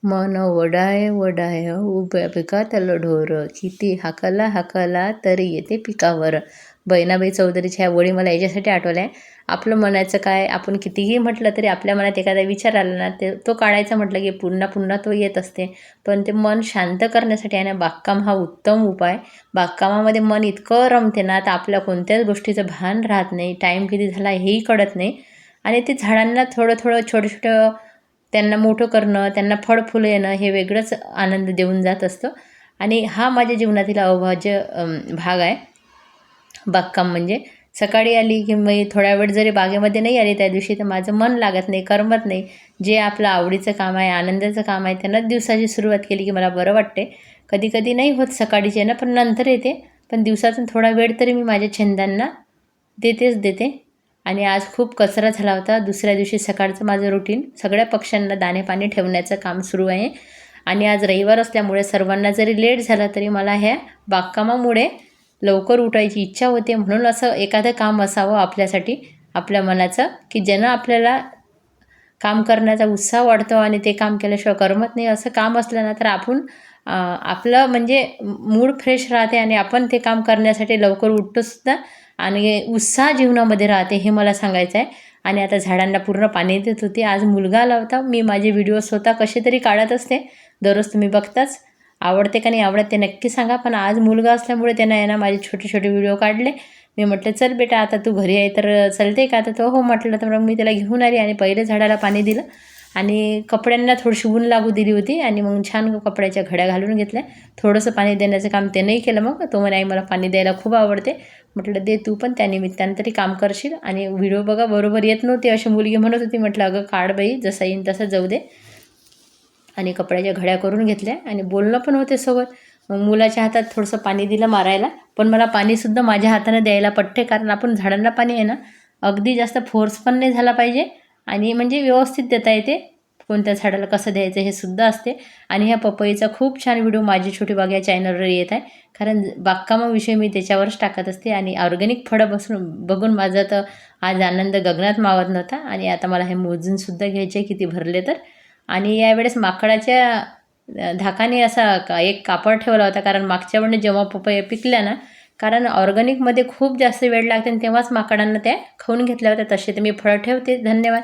मन वडाय वडाय उभ्या पिकातल ढोर, किती हाकला हाकला तरी येते पिकावर. बहिणाबाई चौधरीच्या ह्या ओळी मला याच्यासाठी आठवल्या. आपलं मनाचं काय, आपण कितीही म्हटलं तरी आपल्या मनात एखादा विचार आला ना, तो काढायचा म्हटलं की पुन्हा पुन्हा तो येत असते. पण ते मन शांत करण्यासाठी आहे ना, बागकाम हा उत्तम उपाय. बागकामामध्ये मन इतकं रमते ना, तर आपल्या कोणत्याच गोष्टीचं भान राहत नाही, टाईम किती झाला हेही कळत नाही. आणि ते झाडांना थोडं थोडं छोटं छोटं त्यांना मोठं करणं, त्यांना फळ फुलं येणं हे वेगळंच आनंद देऊन जात असतं. आणि हा माझ्या जीवनातील अविभाज्य भाग आहे बागकाम म्हणजे. सकाळी आली की मी थोड्या वेळ जरी बागेमध्ये नाही आली त्या दिवशी, तर माझं मन लागत नाही, करमत नाही. जे आपलं आवडीचं काम आहे, आनंदाचं काम आहे, त्यांनाच दिवसाची सुरुवात केली की मला बरं वाटते. कधी कधी नाही होत सकाळीचे ना, पण नंतर येते. पण दिवसातून थोडा वेळ तरी मी माझ्या छंदांना देते. आणि आज खूप कचरा झाला होता. दुसऱ्या दिवशी सकाळचं माझं रुटीन सगळ्या पक्ष्यांना दाणे पाणी ठेवण्याचं काम सुरू आहे. आणि आज रविवार असल्यामुळे सर्वांना जरी लेट झाला तरी मला ह्या बागकामामुळे लवकर उठायची इच्छा होते. म्हणून असं एखादं काम असावं आपल्यासाठी, आपल्या मनाचं, की ज्यानं आपल्याला काम करण्याचा उत्साह वाढतो आणि ते काम केल्याशिवाय करमत नाही. असं काम असलं ना तर आपण आपलं म्हणजे मूड फ्रेश राहते आणि आपण ते काम करण्यासाठी लवकर उठतोसुद्धा आणि उत्साह जीवनामध्ये राहते, हे मला सांगायचं आहे. आणि आता झाडांना पूर्ण पाणी देत होती. आज मुलगा आला होता. मी माझे व्हिडिओ स्वतः कसे तरी काढत असते, दररोज तुम्ही बघताच. आवडते का नाही आवडत ते नक्की सांगा. पण आज मुलगा असल्यामुळे त्यानं आहे ना माझे छोटे छोटे व्हिडिओ काढले. मी म्हटलं चल बेटा आता तू घरी आहे तर चलते का, तर तो हो म्हटलं. तर मग मी त्याला घेऊन आली आणि पहिले झाडाला पाणी दिलं आणि कपड्यांना थोडीशी ऊन लागू दिली होती. आणि मग छान कपड्याच्या घड्या घालून घेतल्या. थोडंसं पाणी देण्याचं काम त्यानंही केलं. मग तो म्हणे आई मला पाणी द्यायला खूप आवडते. म्हटलं दे तू पण, त्यानिमित्तानं तरी काम करशील. आणि व्हिडिओ बघा बरोबर येत नव्हते अशी मुलगी म्हणत होती. म्हटलं अगं काढ बाई, जसं येईन तसं जाऊ दे. आणि कपड्याच्या घड्या करून घेतल्या आणि बोलणं पण होते सोबत. मग मुलाच्या हातात थोडंसं पाणी दिलं मारायला. पण मला पाणीसुद्धा माझ्या हाताने द्यायला पटते, कारण आपण झाडांना पाणी आहे ना अगदी जास्त फोर्स पण नाही झाला पाहिजे आणि म्हणजे व्यवस्थित देता येते. कोणत्या झाडाला कसं द्यायचं हे सुद्धा असते. आणि ह्या पपईचा खूप छान व्हिडिओ माझी छोटी बाग या चॅनलवर येत आहे, कारण बागकामाविषयी मी त्याच्यावरच टाकत असते. आणि ऑर्गॅनिक फळं बघून माझा तर आज आनंद गगनात मावत नव्हता. आणि आता मला हे मोजूनसुद्धा घ्यायचे किती भरले तर. आणि यावेळेस माकडाच्या धाकाने असा एक कापड ठेवला होता, कारण मागच्या वेळेस जेव्हा पपया पिकल्या ना, कारण ऑर्गॅनिकमध्ये खूप जास्त वेळ लागते आणि तेव्हाच माकडांना त्या खाऊन घेतल्या होत्या. तसे तर मी फळं ठेवते. धन्यवाद.